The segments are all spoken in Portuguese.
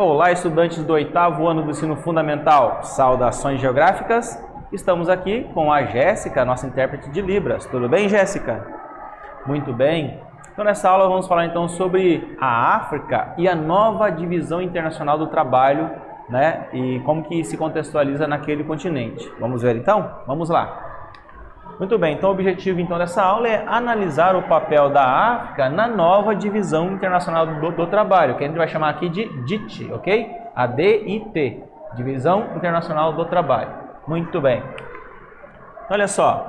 Olá, estudantes do 8º ano do ensino fundamental, saudações geográficas. Estamos aqui com a Jéssica, nossa intérprete de Libras. Tudo bem, Jéssica? Muito bem. Então, nessa aula vamos falar então sobre a África e a nova divisão internacional do trabalho, né? E como que se contextualiza naquele continente. Vamos ver então? Vamos lá. Muito bem, então o objetivo então dessa aula é analisar o papel da África na nova divisão internacional do trabalho, que a gente vai chamar aqui de DIT, ok? A DIT, Divisão Internacional do Trabalho. Muito bem. Olha só,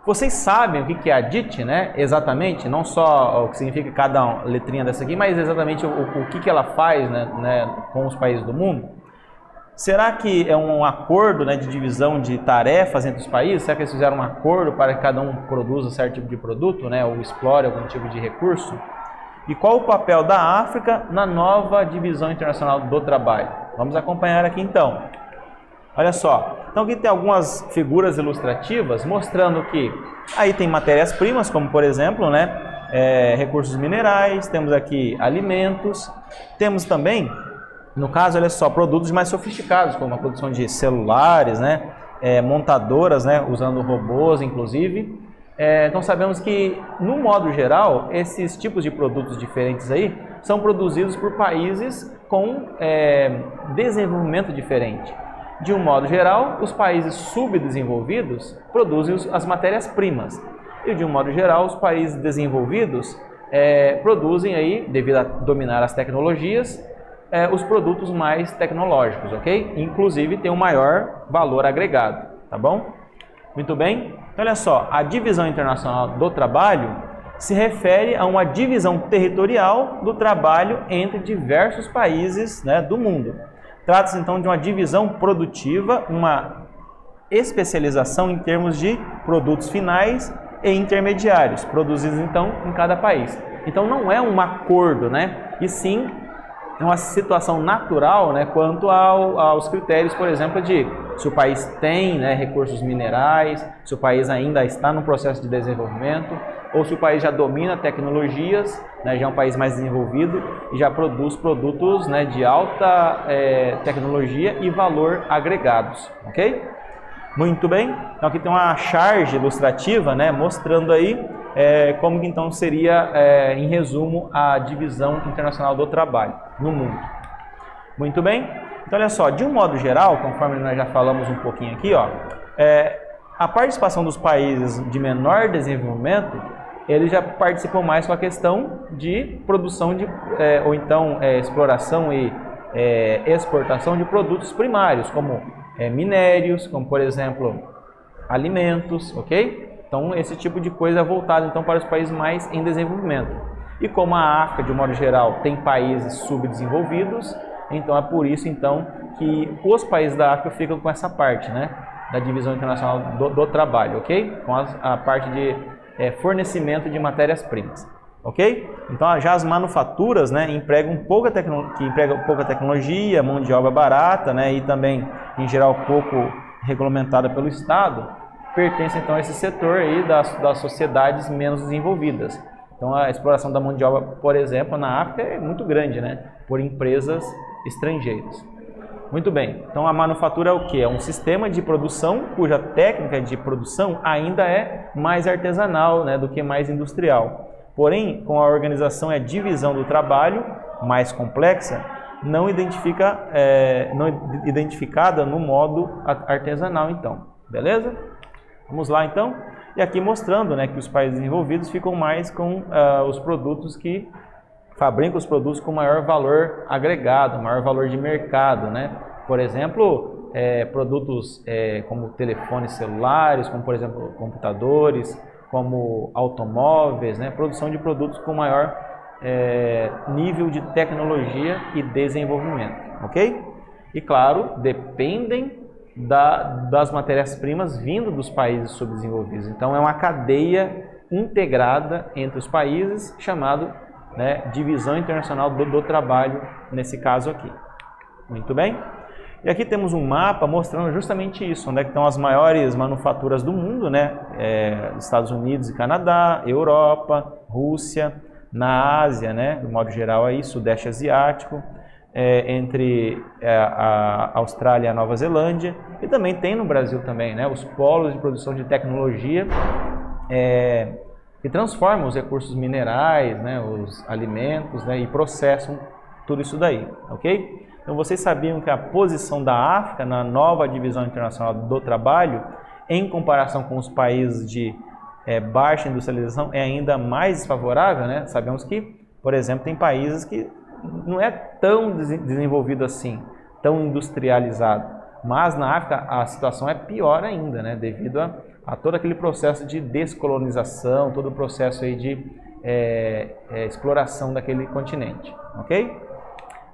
vocês sabem o que é a DIT, né? Exatamente, não só o que significa cada letrinha dessa aqui, mas exatamente o que ela faz, né, com os países do mundo. Será que é um acordo, né, de divisão de tarefas entre os países? Será que eles fizeram um acordo para que cada um produza certo tipo de produto, né, ou explore algum tipo de recurso? E qual o papel da África na nova divisão internacional do trabalho? Vamos acompanhar aqui então. Olha só, então aqui tem algumas figuras ilustrativas mostrando que aí tem matérias-primas, como por exemplo, né, recursos minerais, temos aqui alimentos, temos também, no caso, olha só, produtos mais sofisticados, como a produção de celulares, né, montadoras, né, usando robôs, inclusive. Então sabemos que, no modo geral, esses tipos de produtos diferentes aí são produzidos por países com desenvolvimento diferente. De um modo geral, os países subdesenvolvidos produzem as matérias-primas. E, de um modo geral, os países desenvolvidos produzem aí, devido a dominar as tecnologias, os produtos mais tecnológicos, ok? Inclusive tem um maior valor agregado, tá bom? Muito bem. Então, olha só, a divisão internacional do trabalho se refere a uma divisão territorial do trabalho entre diversos países, né, do mundo. Trata-se então de uma divisão produtiva, uma especialização em termos de produtos finais e intermediários, produzidos então em cada país. Então não é um acordo, né? E sim é uma situação natural, né, quanto aos critérios, por exemplo, de se o país tem, né, recursos minerais, se o país ainda está no processo de desenvolvimento, ou se o país já domina tecnologias, né, já é um país mais desenvolvido e já produz produtos, né, de alta tecnologia e valor agregados, ok? Muito bem, então aqui tem uma charge ilustrativa, né, mostrando aí como que então seria, em resumo, a divisão internacional do trabalho no mundo. Muito bem, então olha só, de um modo geral, conforme nós já falamos um pouquinho aqui, ó, a participação dos países de menor desenvolvimento, eles já participam mais com a questão de produção ou então exploração e exportação de produtos primários, como minérios, como por exemplo alimentos, ok? Então esse tipo de coisa é voltado então para os países mais em desenvolvimento. E como a África, de um modo geral, tem países subdesenvolvidos, então é por isso então que os países da África ficam com essa parte, né, da divisão internacional do trabalho, ok? Com a parte de fornecimento de matérias-primas, ok? Então já as manufaturas, né, empregam pouca tecnologia, mão de obra barata, né, e também em geral pouco regulamentada pelo Estado, pertence então a esse setor aí das sociedades menos desenvolvidas. Então a exploração da mão de obra, por exemplo, na África é muito grande, né, por empresas estrangeiras. Muito bem, então a manufatura é o que? É um sistema de produção cuja técnica de produção ainda é mais artesanal, né, do que mais industrial. Porém, com a organização e a divisão do trabalho mais complexa, não identificada no modo artesanal então. Beleza? Vamos lá então? E aqui mostrando, né, que os países desenvolvidos ficam mais com os produtos que fabricam os produtos com maior valor agregado, maior valor de mercado, né? Por exemplo, produtos como telefones celulares, como por exemplo computadores, como automóveis, né? Produção de produtos com maior nível de tecnologia e desenvolvimento, ok? E claro, dependem das matérias-primas vindo dos países subdesenvolvidos. Então é uma cadeia integrada entre os países, chamado, né, divisão internacional do trabalho, nesse caso aqui. Muito bem? E aqui temos um mapa mostrando justamente isso, onde é que estão as maiores manufaturas do mundo, né? Estados Unidos e Canadá, Europa, Rússia, na Ásia, né? Do modo geral aí, Sudeste Asiático, entre a Austrália e a Nova Zelândia, e também tem no Brasil também, né, os polos de produção de tecnologia que transformam os recursos minerais, né, os alimentos, né, e processam tudo isso daí, ok? Então vocês sabiam que a posição da África na nova divisão internacional do trabalho, em comparação com os países de baixa industrialização, é ainda mais desfavorável, né? Sabemos que, por exemplo, tem países que não é tão desenvolvido assim, tão industrializado, mas na África a situação é pior ainda, né? Devido a todo aquele processo de descolonização, todo o processo aí de exploração daquele continente, ok?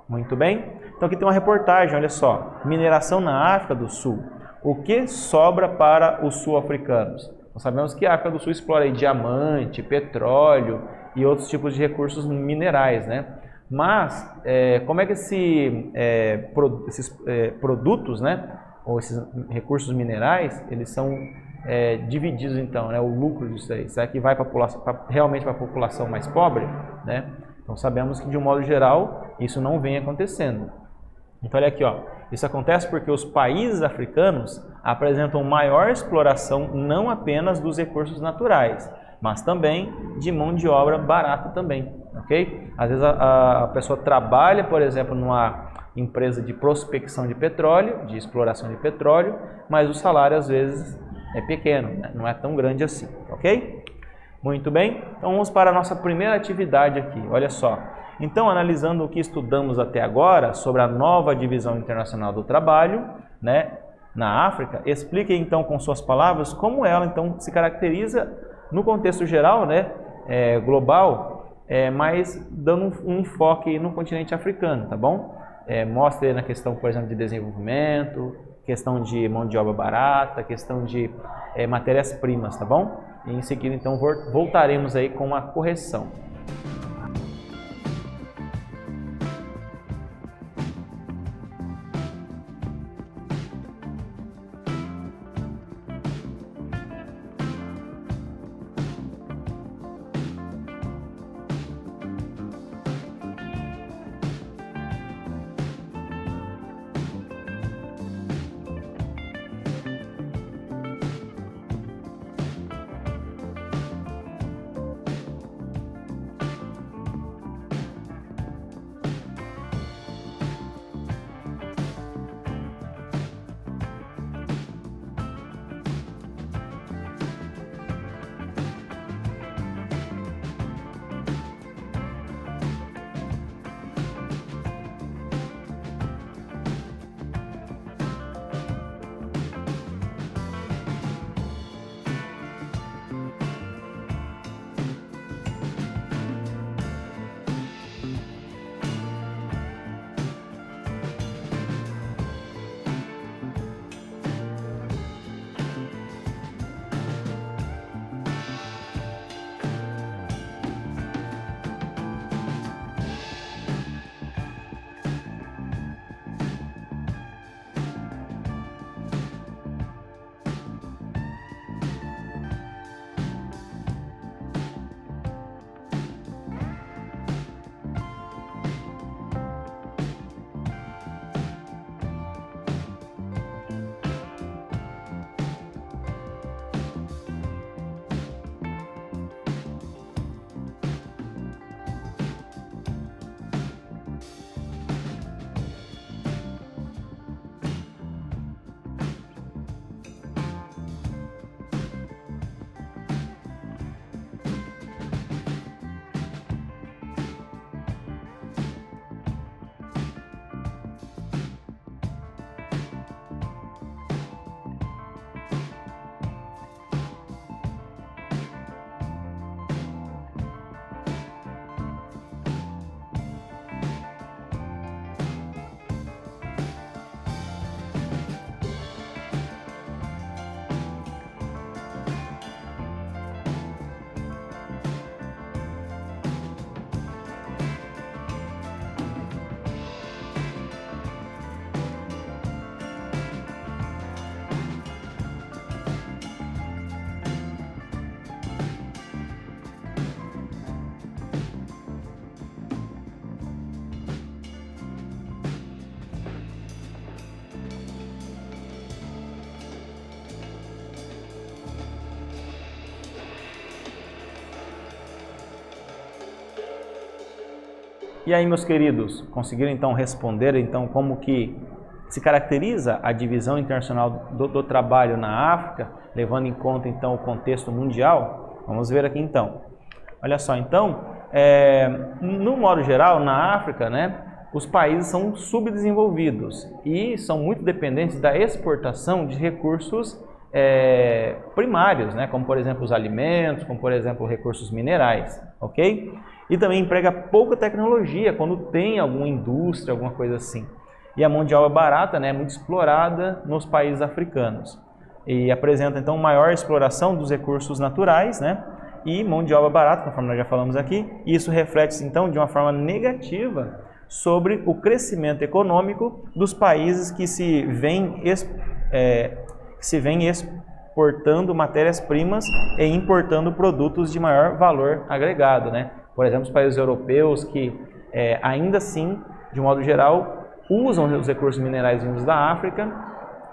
Muito bem. Então aqui tem uma reportagem, olha só, mineração na África do Sul. O que sobra para os sul-africanos? Nós sabemos que a África do Sul explora aí diamante, petróleo e outros tipos de recursos minerais, né? Mas como é que esses produtos, né, ou esses recursos minerais, eles são divididos então, né, o lucro disso aí? Será que vai realmente para a população mais pobre, né? Então sabemos que de um modo geral isso não vem acontecendo. Então olha aqui, ó, isso acontece porque os países africanos apresentam maior exploração não apenas dos recursos naturais, mas também de mão de obra barata também, ok? Às vezes a pessoa trabalha, por exemplo, numa empresa de prospecção de petróleo, de exploração de petróleo, mas o salário às vezes é pequeno, né? Não é tão grande assim, ok? Muito bem, então vamos para a nossa primeira atividade aqui, olha só. Então, analisando o que estudamos até agora sobre a nova divisão internacional do trabalho, né, na África, explique então com suas palavras como ela então se caracteriza no contexto geral, né, global, mas dando um enfoque no continente africano, tá bom? Mostre na questão, por exemplo, de desenvolvimento, questão de mão de obra barata, questão de matérias-primas, tá bom? E em seguida, então, voltaremos aí com uma correção. E aí, meus queridos, conseguiram então responder então como que se caracteriza a divisão internacional do trabalho na África, levando em conta então o contexto mundial? Vamos ver aqui então. Olha só, então, no modo geral, na África, né, os países são subdesenvolvidos e são muito dependentes da exportação de recursos primários, né, como por exemplo os alimentos, como por exemplo recursos minerais, ok? E também emprega pouca tecnologia quando tem alguma indústria, alguma coisa assim. E a mão de obra barata, né, é muito explorada nos países africanos e apresenta então maior exploração dos recursos naturais, né, e mão de obra barata, conforme nós já falamos aqui. E isso reflete então de uma forma negativa sobre o crescimento econômico dos países que se vêm exportando matérias-primas e importando produtos de maior valor agregado, né? Por exemplo, os países europeus que ainda assim, de modo geral, usam os recursos minerais vindos da África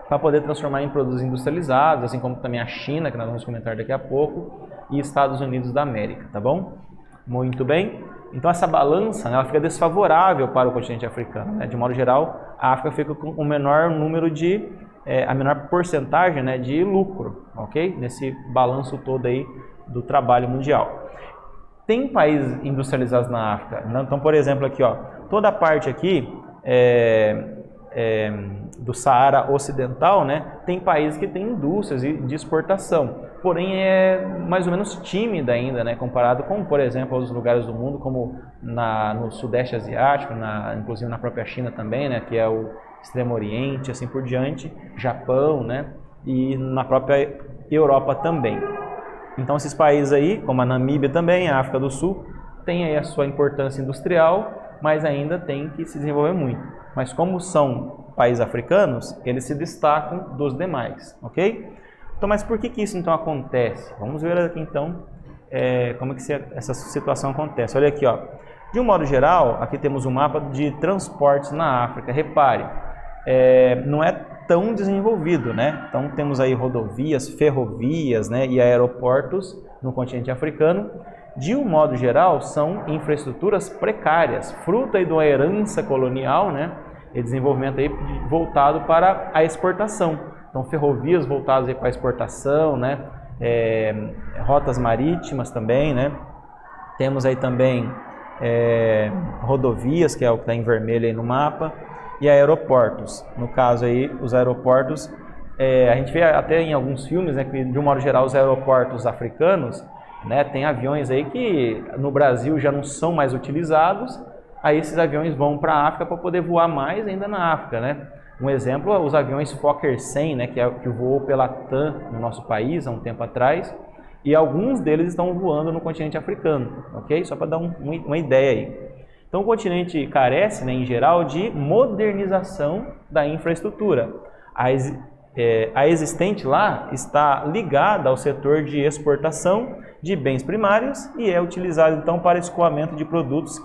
para poder transformar em produtos industrializados, assim como também a China, que nós vamos comentar daqui a pouco, e Estados Unidos da América, tá bom? Muito bem. Então essa balança, né, ela fica desfavorável para o continente africano, né? De modo geral, a África fica com o menor número de a menor porcentagem, né, de lucro, ok? Nesse balanço todo aí do trabalho mundial. Tem países industrializados na África. Então, por exemplo, aqui, ó, toda a parte aqui do Saara Ocidental, né, tem países que têm indústrias de exportação, porém é mais ou menos tímida ainda, né, comparado com, por exemplo, outros lugares do mundo, como no Sudeste Asiático, inclusive na própria China também, né, que é o Extremo Oriente, assim por diante, Japão, né, e na própria Europa também. Então esses países aí, como a Namíbia também, a África do Sul, tem aí a sua importância industrial, mas ainda tem que se desenvolver muito. Mas como são países africanos, eles se destacam dos demais, ok? Então, mas por que isso então acontece? Vamos ver aqui então como é que essa situação acontece. Olha aqui, ó. De um modo geral, aqui temos um mapa de transportes na África. Repare, não é tão desenvolvido, né? Então temos aí rodovias, ferrovias, né, e aeroportos no continente africano. De um modo geral, são infraestruturas precárias, fruto aí de uma herança colonial, né, e desenvolvimento aí voltado para a exportação. Então ferrovias voltadas aí para a exportação, né, rotas marítimas também, né. Temos aí também rodovias, que é o que está em vermelho aí no mapa, e aeroportos. No caso aí, os aeroportos, a gente vê até em alguns filmes, né, que de um modo geral os aeroportos africanos, né, tem aviões aí que no Brasil já não são mais utilizados, aí esses aviões vão para a África para poder voar mais ainda na África, né. Um exemplo é os aviões Fokker 100, né, que voou pela TAM no nosso país há um tempo atrás, e alguns deles estão voando no continente africano, ok? Só para dar uma ideia aí. Então o continente carece, né, em geral, de modernização da infraestrutura. A existente lá está ligada ao setor de exportação de bens primários e é utilizada então para escoamento de produtos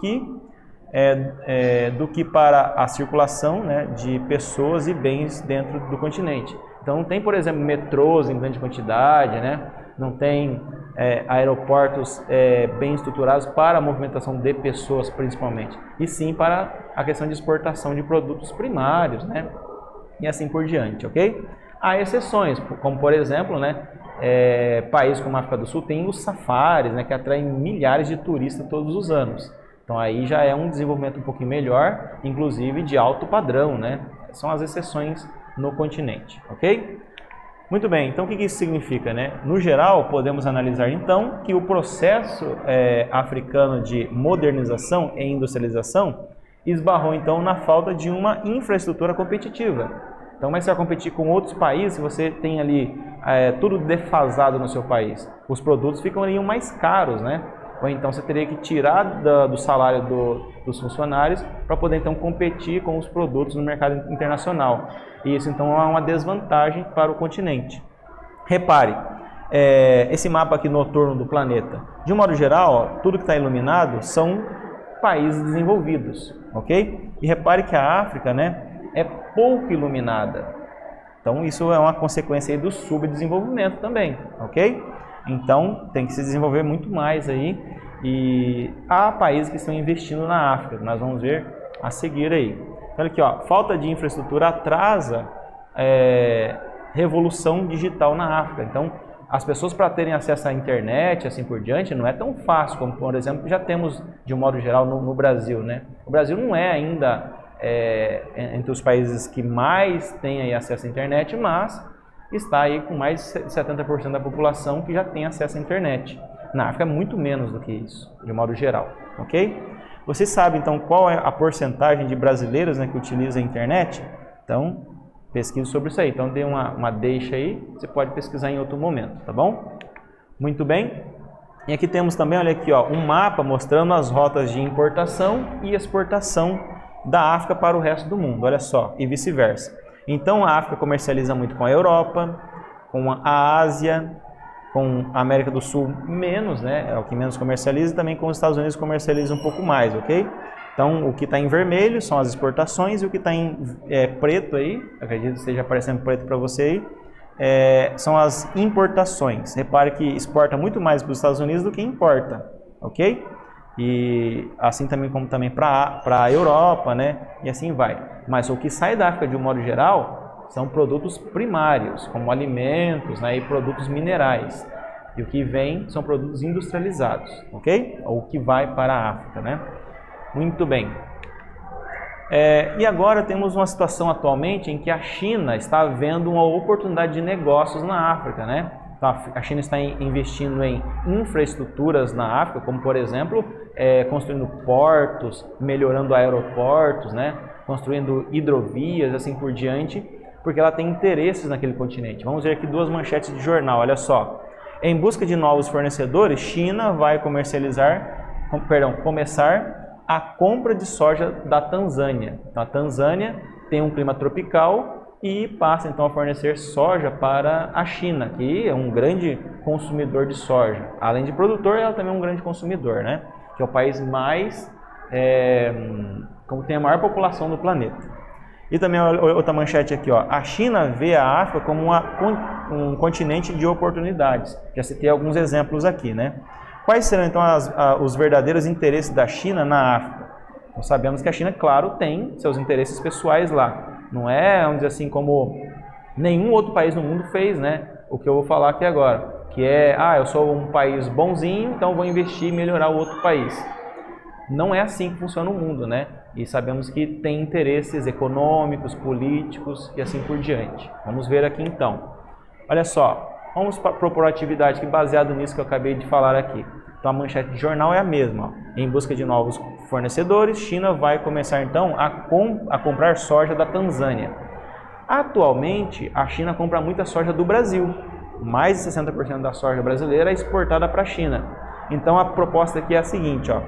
do que para a circulação, né, de pessoas e bens dentro do continente. Então não tem, por exemplo, metrôs em grande quantidade, né? Não tem aeroportos bem estruturados para a movimentação de pessoas principalmente, e sim para a questão de exportação de produtos primários, né? E assim por diante, ok? Há exceções, como por exemplo, né, países como a África do Sul tem os safaris, né, que atraem milhares de turistas todos os anos. Então aí já é um desenvolvimento um pouquinho melhor, inclusive de alto padrão, né? São as exceções no continente, ok? Muito bem, então o que isso significa, né? No geral, podemos analisar então que o processo africano de modernização e industrialização esbarrou então na falta de uma infraestrutura competitiva. Então, como é que você vai competir com outros países se você tem ali tudo defasado no seu país? Os produtos ficariam mais caros, né? Ou então você teria que tirar do salário dos funcionários para poder então competir com os produtos no mercado internacional. E isso então é uma desvantagem para o continente. Repare, esse mapa aqui noturno do planeta, de um modo geral, ó, tudo que está iluminado são países desenvolvidos, ok? E repare que a África, né, é pouco iluminada. Então isso é uma consequência aí do subdesenvolvimento também, ok? Então tem que se desenvolver muito mais aí E há países que estão investindo na África, que nós vamos ver a seguir aí. Olha aqui, ó, falta de infraestrutura atrasa revolução digital na África. Então, as pessoas para terem acesso à internet, assim por diante, não é tão fácil como, por exemplo, já temos de um modo geral no Brasil, né? O Brasil não é ainda entre os países que mais têm aí acesso à internet, mas está aí com mais de 70% da população que já tem acesso à internet. Na África é muito menos do que isso, de um modo geral, ok? Vocês sabem, então, qual é a porcentagem de brasileiros, né, que utilizam a internet? Então, pesquise sobre isso aí. Então, dê uma deixa aí, você pode pesquisar em outro momento, tá bom? Muito bem. E aqui temos também, olha aqui, ó, um mapa mostrando as rotas de importação e exportação da África para o resto do mundo, olha só, e vice-versa. Então, a África comercializa muito com a Europa, com a Ásia, com a América do Sul menos, né, é o que menos comercializa, e também com os Estados Unidos comercializa um pouco mais, ok? Então, o que está em vermelho são as exportações e o que está em preto aí, acredito que esteja aparecendo preto para você aí, são as importações. Repare que exporta muito mais para os Estados Unidos do que importa, ok? E assim também como também para a Europa, né? E assim vai. Mas o que sai da África de um modo geral são produtos primários, como alimentos, né, e produtos minerais. E o que vem são produtos industrializados, ok? Ou o que vai para a África, né? Muito bem. E agora temos uma situação atualmente em que a China está vendo uma oportunidade de negócios na África, né? Então, a China está investindo em infraestruturas na África, como por exemplo, construindo portos, melhorando aeroportos, né? Construindo hidrovias, assim por diante, porque ela tem interesses naquele continente. Vamos ver aqui duas manchetes de jornal, olha só. Em busca de novos fornecedores, China vai começar a compra de soja da Tanzânia. Então, a Tanzânia tem um clima tropical e passa então a fornecer soja para a China, que é um grande consumidor de soja. Além de produtor, ela também é um grande consumidor, né? Que é o país mais, como tem a maior população do planeta. E também outra manchete aqui, ó. A China vê a África como um continente de oportunidades. Já citei alguns exemplos aqui, né? Quais serão então os verdadeiros interesses da China na África? Nós sabemos que a China, claro, tem seus interesses pessoais lá. Não é, vamos dizer assim, como nenhum outro país no mundo fez, né? O que eu vou falar aqui agora, que é, eu sou um país bonzinho, então vou investir em melhorar o outro país. Não é assim que funciona o mundo, né? E sabemos que tem interesses econômicos, políticos e assim por diante. Vamos ver aqui então. Olha só. Vamos propor atividade que baseado nisso que eu acabei de falar aqui. Então a manchete de jornal é a mesma. Ó. Em busca de novos fornecedores, China vai começar então a comprar soja da Tanzânia. Atualmente, a China compra muita soja do Brasil. Mais de 60% da soja brasileira é exportada para a China. Então a proposta aqui é a seguinte, ó.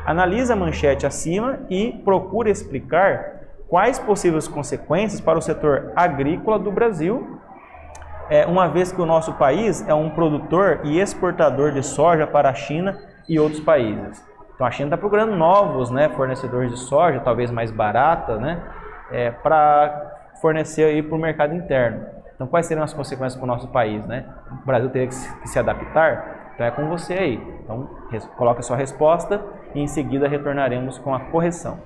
Analisa a manchete acima e procura explicar quais possíveis consequências para o setor agrícola do Brasil, uma vez que o nosso país é um produtor e exportador de soja para a China e outros países. Então a China está procurando novos, né, fornecedores de soja, talvez mais barata, né, para fornecer para o mercado interno. Então quais seriam as consequências para o nosso país, né? O Brasil teria que se adaptar? Então é com você aí. Então coloque a sua resposta e em seguida retornaremos com a correção.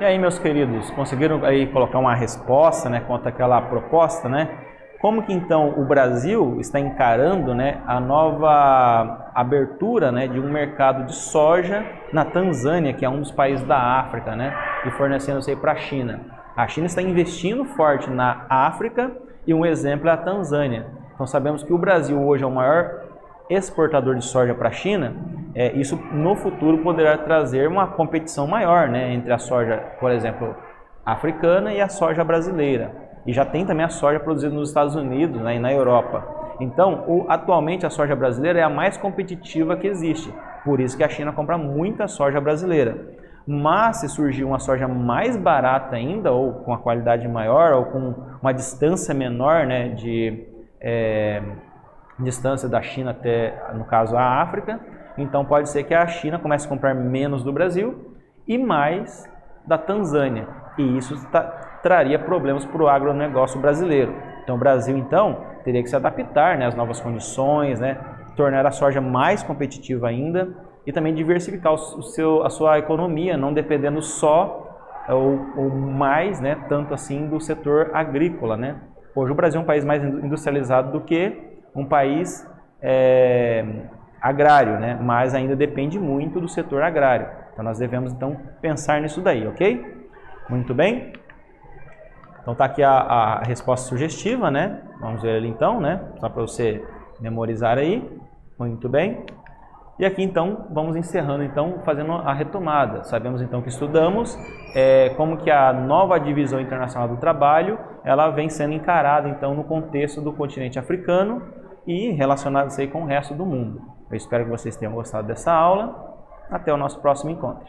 E aí, meus queridos, conseguiram aí colocar uma resposta, né, quanto àquela proposta, né? Como que então o Brasil está encarando, né, a nova abertura, né, de um mercado de soja na Tanzânia, que é um dos países da África, né, e fornecendo isso aí para a China. A China está investindo forte na África e um exemplo é a Tanzânia. Então sabemos que o Brasil hoje é o maior exportador de soja para a China. Isso no futuro poderá trazer uma competição maior, né, entre a soja, por exemplo, africana e a soja brasileira. E já tem também a soja produzida nos Estados Unidos, né, e na Europa. Então, atualmente a soja brasileira é a mais competitiva que existe. Por isso que a China compra muita soja brasileira. Mas se surgir uma soja mais barata ainda, ou com uma qualidade maior, ou com uma distância menor, né, de distância da China até, no caso, a África, então pode ser que a China comece a comprar menos do Brasil e mais da Tanzânia. E isso traria problemas para o agronegócio brasileiro. Então o Brasil, então, teria que se adaptar, né, às novas condições, né, tornar a soja mais competitiva ainda e também diversificar a sua economia, não dependendo só ou mais, né, tanto assim do setor agrícola, né. Hoje o Brasil é um país mais industrializado do que um país agrário, né, mas ainda depende muito do setor agrário. Então nós devemos então pensar nisso daí, ok? Muito bem. Então tá aqui a resposta sugestiva, né? Vamos ver ali então, né? Só para você memorizar aí. Muito bem. E aqui então vamos encerrando então, fazendo a retomada. Sabemos então que estudamos como que a nova divisão internacional do trabalho, ela vem sendo encarada então no contexto do continente africano e relacionado isso aí com o resto do mundo. Eu espero que vocês tenham gostado dessa aula. Até o nosso próximo encontro.